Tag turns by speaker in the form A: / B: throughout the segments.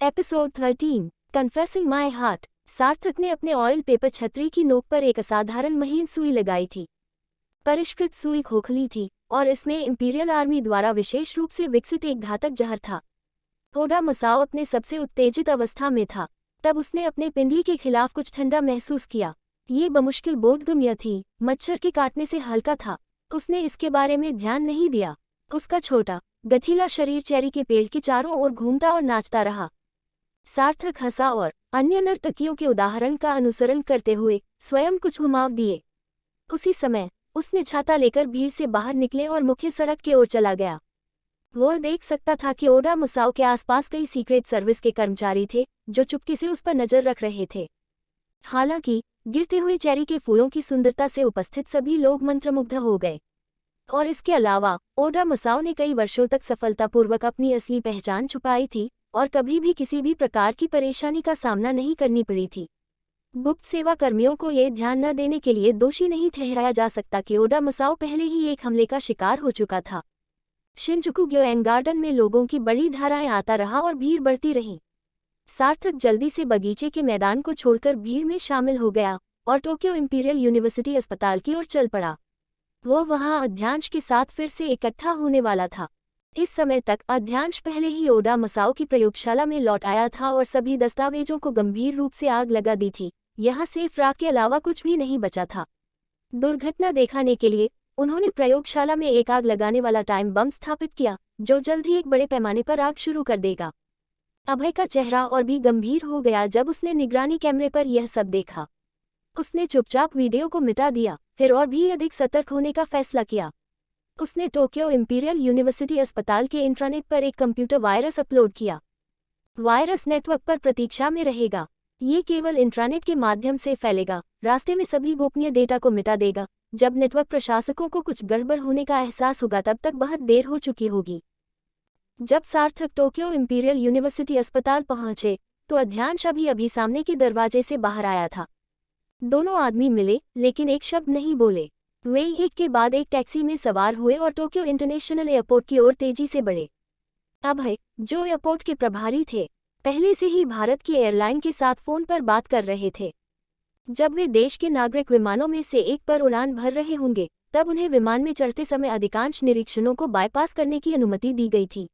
A: Episode 13 confessing my heart. सार्थक ने अपने ऑयल पेपर छतरी की नोक पर एक असाधारण महीन सुई लगाई थी। परिष्कृत सुई खोखली थी और इसमें इंपीरियल आर्मी द्वारा विशेष रूप से विकसित एक घातक जहर था। ओडा मसाओ अपने सबसे उत्तेजित अवस्था में था। तब उसने अपने पिंडली के खिलाफ कुछ ठंडा महसूस किया। ये बमुश्किल बोधगम्य थी, मच्छर के काटने से हल्का था। उसने इसके बारे में ध्यान नहीं दिया। उसका छोटा गठीला शरीर चेरी के पेड़ के चारों ओर घूमता और नाचता रहा। सार्थक हंसा और अन्य नर्तकियों के उदाहरण का अनुसरण करते हुए स्वयं कुछ घुमाव दिए। उसी समय उसने छाता लेकर भीड़ से बाहर निकले और मुख्य सड़क की ओर चला गया। वह देख सकता था कि ओडा मसाओ के आसपास कई सीक्रेट सर्विस के कर्मचारी थे जो चुपके से उस पर नजर रख रहे थे। हालांकि गिरते हुए चेरी के फूलों की सुंदरता से उपस्थित सभी लोग मंत्रमुग्ध हो गए। और इसके अलावा ओडा मसाओ ने कई वर्षों तक सफलतापूर्वक अपनी असली पहचान छुपाई थी और कभी भी किसी भी प्रकार की परेशानी का सामना नहीं करनी पड़ी थी। गुप्त सेवा कर्मियों को ये ध्यान न देने के लिए दोषी नहीं ठहराया जा सकता कि ओडा मसाओ पहले ही एक हमले का शिकार हो चुका था। शिनजुकु ग्योएन गार्डन में लोगों की बड़ी धाराएं आता रहा और भीड़ बढ़ती रही। सार्थक जल्दी से बगीचे के मैदान को छोड़कर भीड़ में शामिल हो गया और टोक्यो इंपीरियल यूनिवर्सिटी अस्पताल की ओर चल पड़ा। वो वहां अध्यक्ष के साथ फिर से इकट्ठा होने वाला था। इस समय तक अध्यक्ष पहले ही ओडा मसाओ की प्रयोगशाला में लौट आया था और सभी दस्तावेजों को गंभीर रूप से आग लगा दी थी। यहाँ सेफ राख के अलावा कुछ भी नहीं बचा था। दुर्घटना दिखाने के लिए उन्होंने प्रयोगशाला में एक आग लगाने वाला टाइम बम स्थापित किया जो जल्द ही एक बड़े पैमाने पर आग शुरू कर देगा। अभय का चेहरा और भी गंभीर हो गया जब उसने निगरानी कैमरे पर यह सब देखा। उसने चुपचाप वीडियो को मिटा दिया, फिर और भी अधिक सतर्क होने का फैसला किया। उसने टोक्यो इंपीरियल यूनिवर्सिटी अस्पताल के इंट्रानेट पर एक कंप्यूटर वायरस अपलोड किया। वायरस नेटवर्क पर प्रतीक्षा में रहेगा। ये केवल इंट्रानेट के माध्यम से फैलेगा, रास्ते में सभी गोपनीय डेटा को मिटा देगा। जब नेटवर्क प्रशासकों को कुछ गड़बड़ होने का एहसास होगा तब तक बहुत देर हो चुकी होगी। जब सार्थक टोक्यो इंपीरियल यूनिवर्सिटी अस्पताल पहुंचे तो अध्यक्ष अभी सामने के दरवाजे से बाहर आया था। दोनों आदमी मिले लेकिन एक शब्द नहीं बोले। वे एक के बाद एक टैक्सी में सवार हुए और टोक्यो इंटरनेशनल एयरपोर्ट की ओर तेजी से बढ़े। अभय, जो एयरपोर्ट के प्रभारी थे, पहले से ही भारत की एयरलाइन के साथ फोन पर बात कर रहे थे। जब वे देश के नागरिक विमानों में से एक पर उड़ान भर रहे होंगे तब उन्हें विमान में चढ़ते समय अधिकांश निरीक्षणों को बाईपास करने की अनुमति दी गई थी।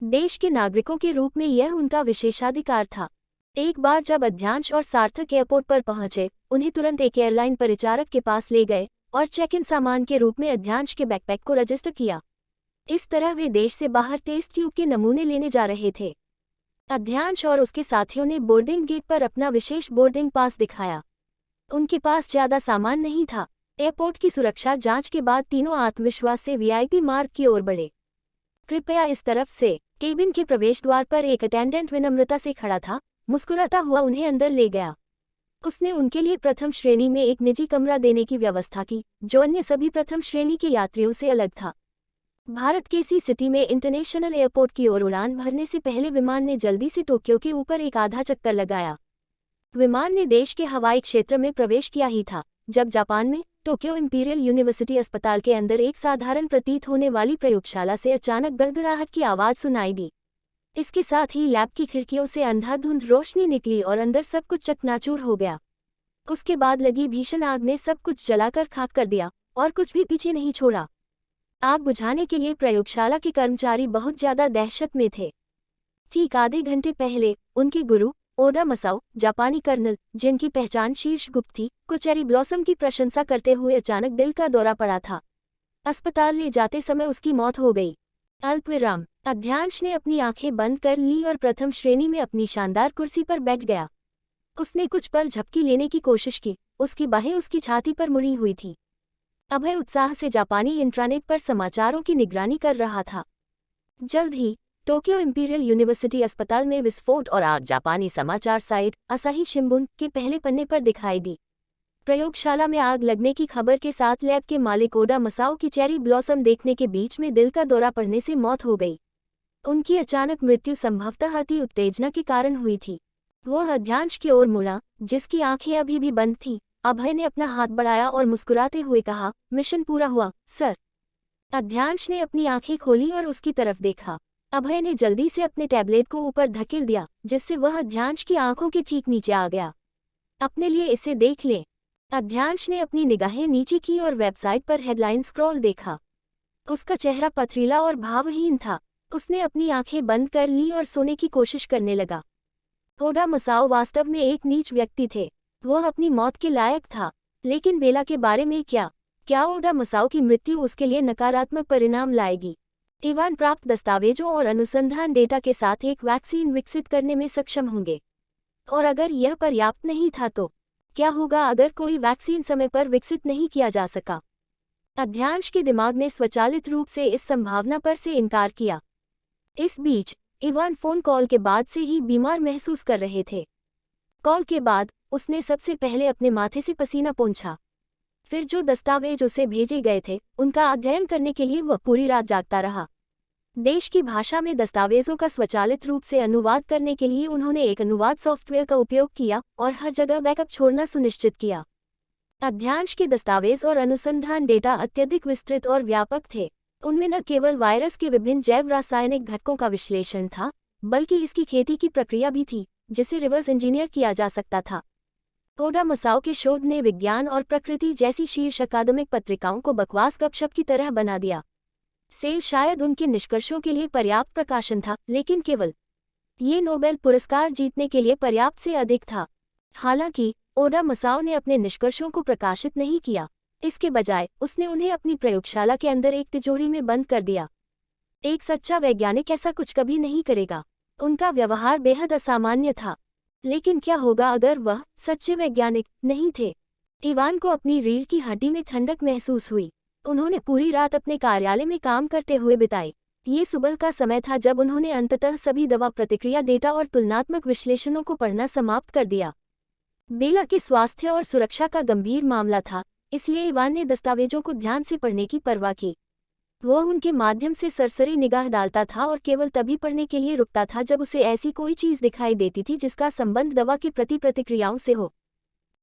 A: देश के नागरिकों के रूप में यह उनका विशेषाधिकार था। एक बार जब अध्यक्ष और सार्थक एयरपोर्ट पर पहुंचे, उन्हें तुरंत एक एयरलाइन परिचारक के पास ले गए और चेक इन सामान के रूप में अध्यक्ष के बैकपैक को रजिस्टर किया। इस तरह वे देश से बाहर टेस्ट ट्यूब के नमूने लेने जा रहे थे। अध्यक्ष और उसके साथियों ने बोर्डिंग गेट पर अपना विशेष बोर्डिंग पास दिखाया। उनके पास ज्यादा सामान नहीं था। एयरपोर्ट की सुरक्षा जांच के बाद तीनों आत्मविश्वास से वीआईपी मार्ग की ओर बढ़े। कृपया इस तरफ से। केबिन के प्रवेश द्वार पर एक अटेंडेंट विनम्रता से खड़ा था। मुस्कुराता हुआ उन्हें अंदर ले गया। उसने उनके लिए प्रथम श्रेणी में एक निजी कमरा देने की व्यवस्था की जो अन्य सभी प्रथम श्रेणी के यात्रियों से अलग था। भारत के सी सिटी में इंटरनेशनल एयरपोर्ट की ओर उड़ान भरने से पहले विमान ने जल्दी से टोक्यो के ऊपर एक आधा चक्कर लगाया। विमान ने देश के हवाई क्षेत्र में प्रवेश किया ही था जब जापान में टोक्यो इंपीरियल यूनिवर्सिटी अस्पताल के अंदर एक साधारण प्रतीत होने वाली प्रयोगशाला से अचानक गड़गड़ाहट की आवाज सुनाई दी। इसके साथ ही लैब की खिड़कियों से अंधाधुंध रोशनी निकली और अंदर सब कुछ चकनाचूर हो गया। उसके बाद लगी भीषण आग ने सब कुछ जलाकर खाक कर दिया और कुछ भी पीछे नहीं छोड़ा। आग बुझाने के लिए प्रयोगशाला के कर्मचारी बहुत ज्यादा दहशत में थे। ठीक आधे घंटे पहले उनके गुरु ओडा मसाओ, जापानी कर्नल जिनकी पहचान शीर्षगुप्त थी, को चेरी ब्लॉसम की प्रशंसा करते हुए अचानक दिल का दौरा पड़ा था। अस्पताल ले जाते समय उसकी मौत हो गई। अल्पविराम। अध्यक्ष ने अपनी आंखें बंद कर ली और प्रथम श्रेणी में अपनी शानदार कुर्सी पर बैठ गया। उसने कुछ पल झपकी लेने की कोशिश की। उसकी बाहें उसकी छाती पर मुड़ी हुई थी। अभय उत्साह से जापानी इंट्रानेट पर समाचारों की निगरानी कर रहा था। जल्द ही टोक्यो इंपीरियल यूनिवर्सिटी अस्पताल में विस्फोट और आग जापानी समाचार साइट असाही शिंबुन के पहले पन्ने पर दिखाई दी। प्रयोगशाला में आग लगने की खबर के साथ लैब के मालिक ओडा मसाओ की चेरी ब्लॉसम देखने के बीच में दिल का दौरा पड़ने से मौत हो गई। उनकी अचानक मृत्यु संभवतः अति उत्तेजना के कारण हुई थी। वह अध्यक्ष की ओर मुड़ा जिसकी आंखें अभी भी बंद थीं। अभय ने अपना हाथ बढ़ाया और मुस्कुराते हुए कहा, मिशन पूरा हुआ, सर। अध्यक्ष ने अपनी आंखें खोली और उसकी तरफ देखा। अभय ने जल्दी से अपने टैबलेट को ऊपर धकेल दिया, जिससे वह अध्यांश की आंखों के ठीक नीचे आ गया। अपने लिए इसे देख ले। अध्यांश ने अपनी निगाहें नीचे की और वेबसाइट पर हेडलाइन स्क्रॉल देखा। उसका चेहरा पथरीला और भावहीन था। उसने अपनी आंखें बंद कर ली और सोने की कोशिश करने लगा। ओडा मसाओ वास्तव में एक नीच व्यक्ति थे। वह अपनी मौत के लायक था। लेकिन बेला के बारे में क्या ओडा मसाओ की मृत्यु उसके लिए नकारात्मक परिणाम लाएगी? इवान प्राप्त दस्तावेजों और अनुसंधान डेटा के साथ एक वैक्सीन विकसित करने में सक्षम होंगे। और अगर यह पर्याप्त नहीं था तो क्या होगा अगर कोई वैक्सीन समय पर विकसित नहीं किया जा सका? अध्यांश के दिमाग ने स्वचालित रूप से इस संभावना पर से इनकार किया। इस बीच इवान फोन कॉल के बाद से ही बीमार महसूस कर रहे थे। कॉल के बाद उसने सबसे पहले अपने माथे से पसीना पोंछा। फिर जो दस्तावेज उसे भेजे गए थे उनका अध्ययन करने के लिए वह पूरी रात जागता रहा। देश की भाषा में दस्तावेजों का स्वचालित रूप से अनुवाद करने के लिए उन्होंने एक अनुवाद सॉफ्टवेयर का उपयोग किया और हर जगह बैकअप छोड़ना सुनिश्चित किया। अध्यांश के दस्तावेज और अनुसंधान डेटा अत्यधिक विस्तृत और व्यापक थे। उनमें न केवल वायरस के विभिन्न जैव रासायनिक घटकों का विश्लेषण था, बल्कि इसकी खेती की प्रक्रिया भी थी, जिसे रिवर्स इंजीनियर किया जा सकता था। ओडा मसाओ के शोध ने विज्ञान और प्रकृति जैसी शीर्ष अकादमिक पत्रिकाओं को बकवास गपशप की तरह बना दिया। सेल शायद उनके निष्कर्षों के लिए पर्याप्त प्रकाशन था, लेकिन केवल ये नोबेल पुरस्कार जीतने के लिए पर्याप्त से अधिक था। हालांकि ओडा मसाओ ने अपने निष्कर्षों को प्रकाशित नहीं किया। इसके बजाय उसने उन्हें अपनी प्रयोगशाला के अंदर एक तिजोरी में बंद कर दिया। एक सच्चा वैज्ञानिक ऐसा कुछ कभी नहीं करेगा। उनका व्यवहार बेहद असामान्य था। लेकिन क्या होगा अगर वह सच्चे वैज्ञानिक नहीं थे? इवान को अपनी रीढ़ की हड्डी में ठंडक महसूस हुई। उन्होंने पूरी रात अपने कार्यालय में काम करते हुए बिताई। ये सुबह का समय था जब उन्होंने अंततः सभी दवा प्रतिक्रिया डेटा और तुलनात्मक विश्लेषणों को पढ़ना समाप्त कर दिया। बेला के स्वास्थ्य और सुरक्षा का गंभीर मामला था, इसलिए इवान ने दस्तावेजों को ध्यान से पढ़ने की परवाह की। वह उनके माध्यम से सरसरी निगाह डालता था और केवल तभी पढ़ने के लिए रुकता था जब उसे ऐसी कोई चीज़ दिखाई देती थी जिसका संबंध दवा के प्रति प्रतिक्रियाओं से हो।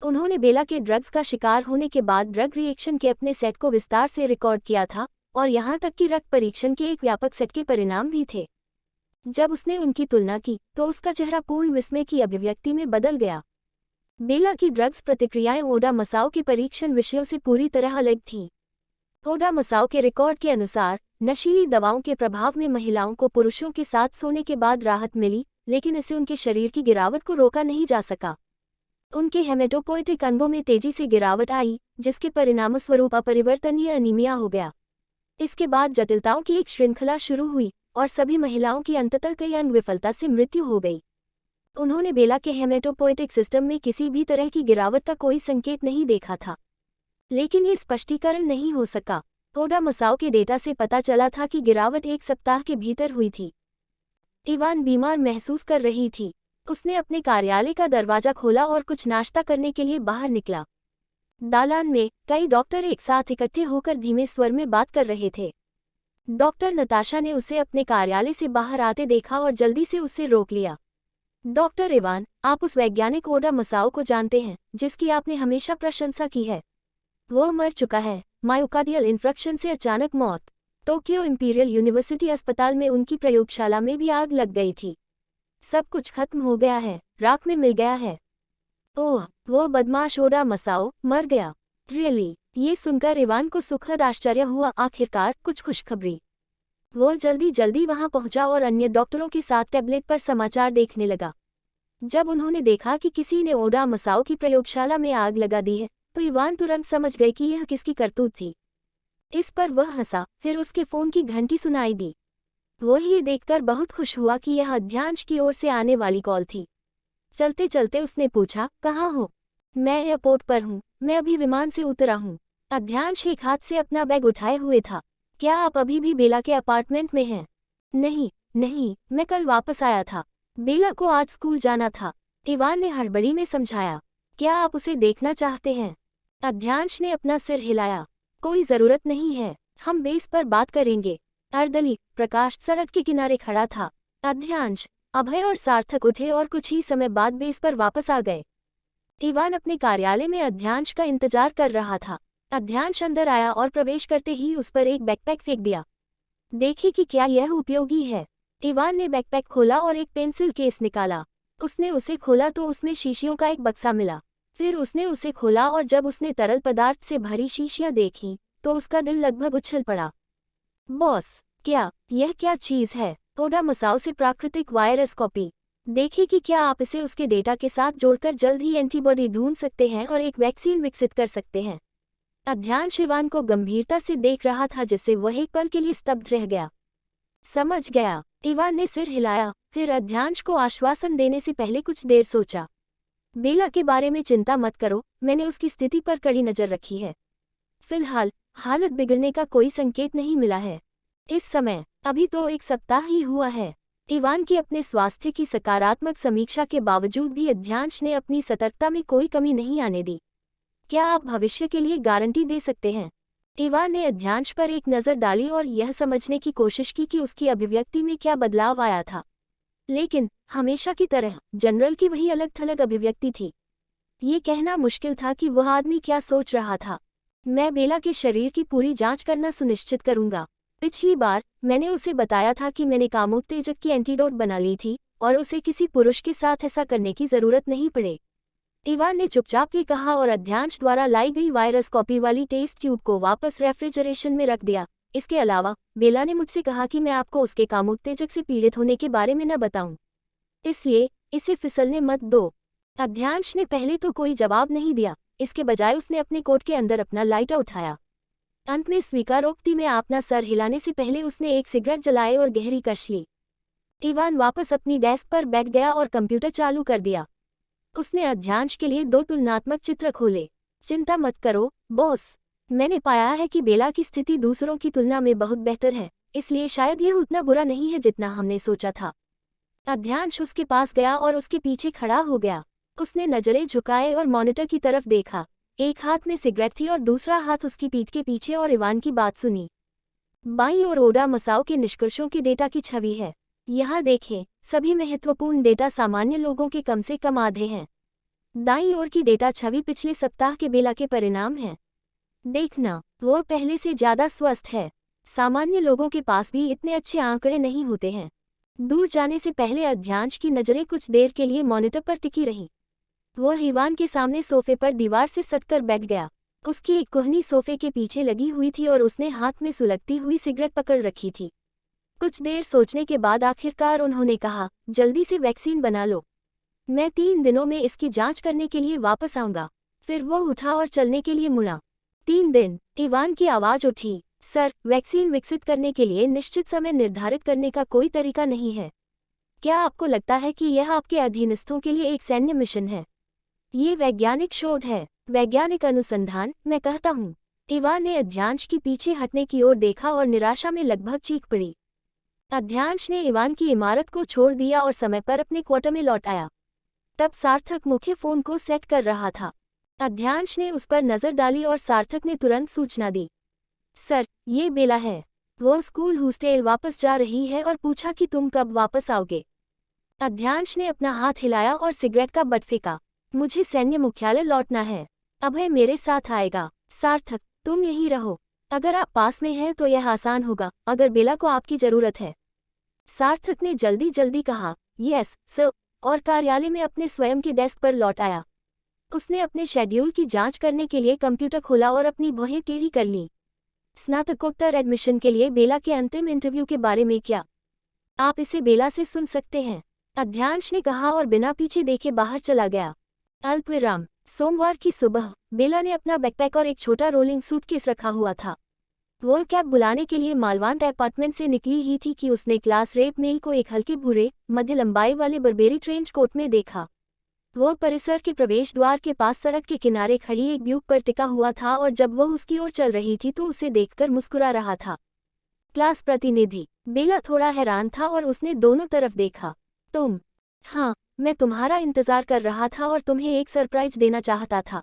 A: उन्होंने बेला के ड्रग्स का शिकार होने के बाद ड्रग रिएक्शन के अपने सेट को विस्तार से रिकॉर्ड किया था, और यहाँ तक कि रक्त परीक्षण के एक व्यापक सेट के परिणाम भी थे। जब उसने उनकी तुलना की तो उसका चेहरा पूर्ण विस्मय की अभिव्यक्ति में बदल गया। बेला की ड्रग्स प्रतिक्रियाएं ओडा मसाओ के परीक्षण विषयों से पूरी तरह अलग थीं। ओडा मसाओ के रिकॉर्ड के अनुसार नशीली दवाओं के प्रभाव में महिलाओं को पुरुषों के साथ सोने के बाद राहत मिली, लेकिन इससे उनके शरीर की गिरावट को रोका नहीं जा सका। उनके हेमेटोपोएटिक अंगों में तेजी से गिरावट आई, जिसके परिणामस्वरूप अपरिवर्तनीय अनीमिया हो गया। इसके बाद जटिलताओं की एक श्रृंखला शुरू हुई और सभी महिलाओं की अंततः कई अंग विफलता से मृत्यु हो गई। उन्होंने बेला के हेमेटोपोएटिक सिस्टम में किसी भी तरह की गिरावट का कोई संकेत नहीं देखा था, लेकिन ये स्पष्टीकरण नहीं हो सका। ओडा मसाओ के डेटा से पता चला था कि गिरावट एक सप्ताह के भीतर हुई थी। इवान बीमार महसूस कर रही थी। उसने अपने कार्यालय का दरवाजा खोला और कुछ नाश्ता करने के लिए बाहर निकला। दालान में कई डॉक्टर एक साथ इकट्ठे होकर धीमे स्वर में बात कर रहे थे। डॉक्टर नताशा ने उसे अपने कार्यालय से बाहर आते देखा और जल्दी से उसे रोक लिया। डॉक्टर इवान, आप उस वैज्ञानिक ओडा मसाओ को जानते हैं जिसकी आपने हमेशा प्रशंसा की है? वह मर चुका है। मायोकार्डियल इन्फ्रक्शन से अचानक मौत। टोक्यो इंपीरियल यूनिवर्सिटी अस्पताल में उनकी प्रयोगशाला में भी आग लग गई थी। सब कुछ खत्म हो गया है, राख में मिल गया है। ओह, वो बदमाश ओडा मसाओ मर गया। रियली? ये सुनकर इवान को सुखद आश्चर्य हुआ। आखिरकार कुछ खुशखबरी। वो जल्दी वहां पहुंचा और अन्य डॉक्टरों के साथ टैबलेट पर समाचार देखने लगा। जब उन्होंने देखा कि किसी ने ओडा मसाओ की प्रयोगशाला में आग लगा दी है, तो इवान तुरंत समझ गए कि यह किसकी करतूत थी। इस पर वह हंसा, फिर उसके फोन की घंटी सुनाई दी। वो ये देखकर बहुत खुश हुआ कि यह अध्यांश की ओर से आने वाली कॉल थी। चलते चलते उसने पूछा, कहाँ हो? मैं एयरपोर्ट पर हूँ, मैं अभी विमान से उतरा हूँ। अध्यांश एक हाथ से अपना बैग उठाए हुए था। क्या आप अभी भी बेला के अपार्टमेंट में हैं? नहीं, मैं कल वापस आया था। बेला को आज स्कूल जाना था, इवान ने हड़बड़ी में समझाया। क्या आप उसे देखना चाहते हैं? अध्यांश ने अपना सिर हिलाया। कोई जरूरत नहीं है, हम बेस पर बात करेंगे। अर्दली प्रकाश सड़क के किनारे खड़ा था। अध्यांश, अभय और सार्थक उठे और कुछ ही समय बाद बेस पर वापस आ गए। इवान अपने कार्यालय में अध्यांश का इंतजार कर रहा था। अध्यांश अंदर आया और प्रवेश करते ही उस पर एक बैकपैक फेंक दिया। देखिए कि क्या यह उपयोगी है। इवान ने बैकपैक खोला और एक पेंसिल केस निकाला। उसने उसे खोला तो उसमें शीशियों का एक बक्सा मिला। फिर उसने उसे खोला और जब उसने तरल पदार्थ से भरी शीशियां देखी तो उसका दिल लगभग उछल पड़ा। बॉस, यह क्या चीज़ है? ओडा मसाओ से प्राकृतिक वायरस कॉपी। देखिए कि क्या आप इसे उसके डेटा के साथ जोड़कर जल्द ही एंटीबॉडी ढूंढ सकते हैं और एक वैक्सीन विकसित कर सकते हैं। अध्यांश इवान को गंभीरता से देख रहा था जिससे वह एक पल के लिए स्तब्ध रह गया। समझ गया, इवान ने सिर हिलाया, फिर अध्यांश को आश्वासन देने से पहले कुछ देर सोचा। बेला के बारे में चिंता मत करो, मैंने उसकी स्थिति पर कड़ी नज़र रखी है। फिलहाल हालत बिगड़ने का कोई संकेत नहीं मिला है। इस समय अभी तो 1 सप्ताह ही हुआ है। इवान की अपने स्वास्थ्य की सकारात्मक समीक्षा के बावजूद भी अध्यांश ने अपनी सतर्कता में कोई कमी नहीं आने दी। क्या आप भविष्य के लिए गारंटी दे सकते हैं? इवान ने अध्यांश पर एक नज़र डाली और यह समझने की कोशिश की कि उसकी अभिव्यक्ति में क्या बदलाव आया था। लेकिन हमेशा की तरह जनरल की वही अलग थलग अभिव्यक्ति थी। ये कहना मुश्किल था कि वह आदमी क्या सोच रहा था। मैं बेला के शरीर की पूरी जांच करना सुनिश्चित करूंगा। पिछली बार मैंने उसे बताया था कि मैंने कामोत्तेजक की एंटीडोट बना ली थी और उसे किसी पुरुष के साथ ऐसा करने की जरूरत नहीं पड़े। इवान ने चुपचाप ही कहा और अध्यांश द्वारा लाई गई वायरस कॉपी वाली टेस्ट ट्यूब को वापस रेफ्रिजरेशन में रख दिया। इसके अलावा बेला ने मुझसे कहा कि मैं आपको उसके कामोत्तेजक से पीड़ित होने के बारे में न बताऊं, इसलिए इसे फिसलने मत दो। अध्यांश ने पहले तो कोई जवाब नहीं दिया, इसके बजाय उसने अपने कोट के अंदर अपना लाइटर उठाया। अंत में स्वीकारोक्ति में अपना सर हिलाने से पहले उसने एक सिगरेट जलाए और गहरी कश ली। इवान वापस अपनी डेस्क पर बैठ गया और कंप्यूटर चालू कर दिया। उसने अध्यांश के लिए 2 तुलनात्मक चित्र खोले। चिंता मत करो बॉस, मैंने पाया है कि बेला की स्थिति दूसरों की तुलना में बहुत बेहतर है, इसलिए शायद यह उतना बुरा नहीं है जितना हमने सोचा था। अध्यांश उसके पास गया और उसके पीछे खड़ा हो गया। उसने नजरें झुकाए और मॉनिटर की तरफ देखा। एक हाथ में सिगरेट थी और दूसरा हाथ उसकी पीठ के पीछे और इवान की बात सुनी। बाईं ओर ओडा मसाओ के निष्कर्षों के डेटा की छवि है। यहाँ देखें, सभी महत्वपूर्ण डेटा सामान्य लोगों के कम से कम आधे हैं। दाईं ओर की डेटा छवि पिछले सप्ताह के बेला के परिणाम है। देखना, वो पहले से ज्यादा स्वस्थ है। सामान्य लोगों के पास भी इतने अच्छे आंकड़े नहीं होते हैं। दूर जाने से पहले अध्यांश की नजरें कुछ देर के लिए मॉनिटर पर टिकी रहीं। वह इवान के सामने सोफे पर दीवार से सटकर बैठ गया। उसकी एक कोहनी सोफे के पीछे लगी हुई थी और उसने हाथ में सुलगती हुई सिगरेट पकड़ रखी थी। कुछ देर सोचने के बाद आखिरकार उन्होंने कहा, जल्दी से वैक्सीन बना लो। मैं 3 दिनों में इसकी जांच करने के लिए वापस आऊंगा। फिर वह उठा और चलने के लिए मुड़ा। 3 दिन, इवान की आवाज उठी। सर, वैक्सीन विकसित करने के लिए निश्चित समय निर्धारित करने का कोई तरीका नहीं है। क्या आपको लगता है कि यह आपके अधीनस्थों के लिए एक सैन्य मिशन है? ये वैज्ञानिक शोध है, वैज्ञानिक अनुसंधान, मैं कहता हूँ। इवान ने अध्यांश की पीछे हटने की ओर देखा और निराशा में लगभग चीख पड़ी। अध्यांश ने इवान की इमारत को छोड़ दिया और समय पर अपने क्वार्टर में लौट आया। तब सार्थक मुख्य फोन को सेट कर रहा था। अध्यांश ने उस पर नजर डाली और सार्थक ने तुरंत सूचना दी। सर, ये बेला है। वो स्कूल हॉस्टल वापस जा रही है और पूछा कि तुम कब वापस आओगे। अध्यांश ने अपना हाथ हिलाया और सिगरेट का बट फेंका। मुझे सैन्य मुख्यालय लौटना है। अभय मेरे साथ आएगा। सार्थक, तुम यहीं रहो। अगर आप पास में हैं तो यह आसान होगा, अगर बेला को आपकी जरूरत है। सार्थक ने जल्दी जल्दी कहा, यस सर, और कार्यालय में अपने स्वयं के डेस्क पर लौट आया। उसने अपने शेड्यूल की जांच करने के लिए कंप्यूटर खोला और अपनी भौहें टेढ़ी कर ली। स्नातकोत्तर एडमिशन के लिए बेला के अंतिम इंटरव्यू के बारे में क्या आप इसे बेला से सुन सकते हैं? अध्यांश ने कहा और बिना पीछे देखे बाहर चला गया। अल्पविराम, सोमवार की सुबह बेला ने अपना बैकपैक और एक छोटा रोलिंग सूटकेस रखा हुआ था। वो कैब बुलाने के लिए मालवान अपार्टमेंट से निकली ही थी कि उसने क्लास रेप मेल को एक हल्के भूरे मध्य लंबाई वाले बर्बेरी ट्रेंच कोट में देखा। वह परिसर के प्रवेश द्वार के पास सड़क के किनारे खड़ी एक ब्यूक पर टिका हुआ था और जब वह उसकी ओर चल रही थी तो उसे देखकर मुस्कुरा रहा था। क्लास प्रतिनिधि बेला थोड़ा हैरान था और उसने दोनों तरफ देखा। तुम? हाँ, मैं तुम्हारा इंतजार कर रहा था और तुम्हें एक सरप्राइज देना चाहता था।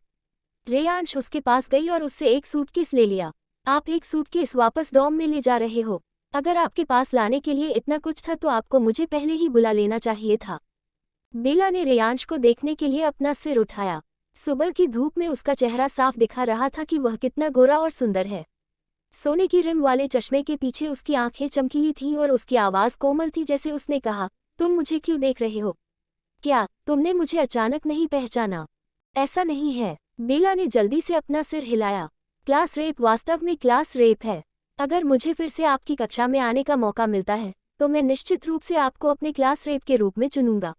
A: रेयांश उसके पास गई और उससे एक सूटकेस ले लिया। आप एक सूटकेस वापस डॉम में ले जा रहे हो? अगर आपके पास लाने के लिए इतना कुछ था तो आपको मुझे पहले ही बुला लेना चाहिए था। बेला ने रेयांश को देखने के लिए अपना सिर उठाया। सुबह की धूप में उसका चेहरा साफ दिखा रहा था कि वह कितना गोरा और सुंदर है। सोने की रिम वाले चश्मे के पीछे उसकी आंखें चमकीली थीं और उसकी आवाज़ कोमल थी, जैसे उसने कहा, तुम मुझे क्यों देख रहे हो? क्या तुमने मुझे अचानक नहीं पहचाना? ऐसा नहीं है। बेला ने जल्दी से अपना सिर हिलाया। क्लास रेप वास्तव में क्लास रेप है। अगर मुझे फिर से आपकी कक्षा में आने का मौका मिलता है तो मैं निश्चित रूप से आपको अपने क्लास रेप के रूप में चुनूंगा।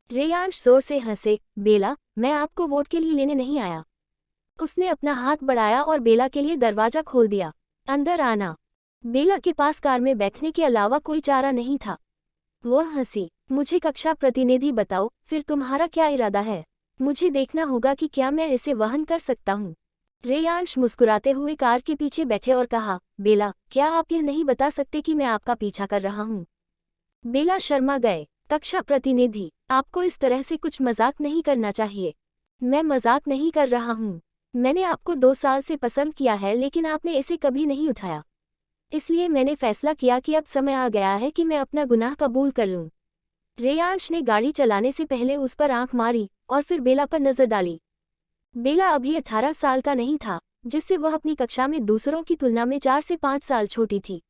A: रेयांश जोर से हंसे। बेला, मैं आपको वोट के लिए लेने नहीं आया। उसने अपना हाथ बढ़ाया और बेला के लिए दरवाजा खोल दिया। अंदर आना। बेला के पास कार में बैठने के अलावा कोई चारा नहीं था। वह हंसी। मुझे कक्षा प्रतिनिधि बताओ, फिर तुम्हारा क्या इरादा है? मुझे देखना होगा कि क्या मैं इसे वहन कर सकता हूँ। रेयांश मुस्कुराते हुए कार के पीछे बैठे और कहा, बेला, क्या आप यह नहीं बता सकते कि मैं आपका पीछा कर रहा हूँ? बेला शर्मा गए। कक्षा प्रतिनिधि, आपको इस तरह से कुछ मजाक नहीं करना चाहिए। मैं मजाक नहीं कर रहा हूँ। मैंने आपको 2 साल से पसंद किया है, लेकिन आपने इसे कभी नहीं उठाया। इसलिए मैंने फैसला किया कि अब समय आ गया है कि मैं अपना गुनाह कबूल कर लूं। रेयांश ने गाड़ी चलाने से पहले उस पर आंख मारी और फिर बेला पर नजर डाली। बेला अभी 18 साल का नहीं था, जिससे वह अपनी कक्षा में दूसरों की तुलना में 4 से 5 साल छोटी थी।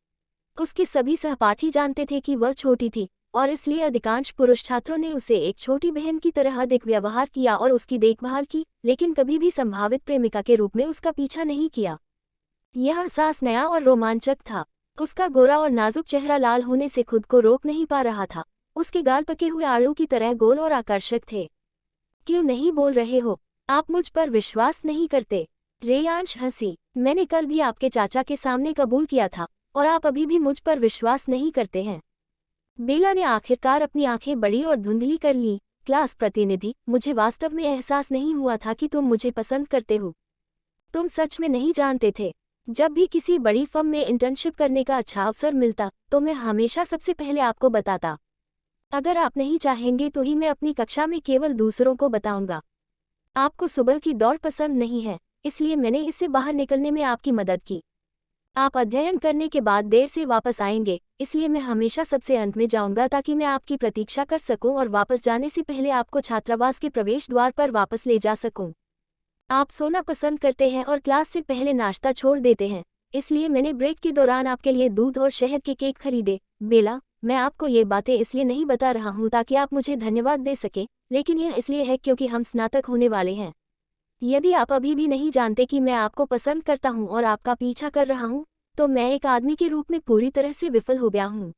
A: उसके सभी सहपाठी जानते थे कि वह छोटी थी और इसलिए अधिकांश पुरुष छात्रों ने उसे एक छोटी बहन की तरह अधिक व्यवहार किया और उसकी देखभाल की, लेकिन कभी भी संभावित प्रेमिका के रूप में उसका पीछा नहीं किया। यह एहसास नया और रोमांचक था। उसका गोरा और नाजुक चेहरा लाल होने से खुद को रोक नहीं पा रहा था। उसके गाल पके हुए आड़ू की तरह गोल और आकर्षक थे। क्यों नहीं बोल रहे हो? आप मुझ पर विश्वास नहीं करते? रेयांश हंसी। मैंने कल भी आपके चाचा के सामने कबूल किया था और आप अभी भी मुझ पर विश्वास नहीं करते हैं। बेला ने आखिरकार अपनी आंखें बड़ी और धुंधली कर लीं। क्लास प्रतिनिधि, मुझे वास्तव में एहसास नहीं हुआ था कि तुम मुझे पसंद करते हो। तुम सच में नहीं जानते थे। जब भी किसी बड़ी फर्म में इंटर्नशिप करने का अच्छा अवसर मिलता तो मैं हमेशा सबसे पहले आपको बताता। अगर आप नहीं चाहेंगे तो ही मैं अपनी कक्षा में केवल दूसरों को बताऊंगा। आपको सुबह की दौड़ पसंद नहीं है, इसलिए मैंने इससे बाहर निकलने में आपकी मदद की। आप अध्ययन करने के बाद देर से वापस आएंगे, इसलिए मैं हमेशा सबसे अंत में जाऊंगा ताकि मैं आपकी प्रतीक्षा कर सकूं और वापस जाने से पहले आपको छात्रावास के प्रवेश द्वार पर वापस ले जा सकूं। आप सोना पसंद करते हैं और क्लास से पहले नाश्ता छोड़ देते हैं, इसलिए मैंने ब्रेक के दौरान आपके लिए दूध और शहद के केक खरीदे। बेला, मैं आपको ये बातें इसलिए नहीं बता रहा हूँ ताकि आप मुझे धन्यवाद दे सकें, लेकिन यह इसलिए है क्योंकि हम स्नातक होने वाले हैं। यदि आप अभी भी नहीं जानते कि मैं आपको पसंद करता हूँ और आपका पीछा कर रहा हूँ, तो मैं एक आदमी के रूप में पूरी तरह से विफल हो गया हूँ।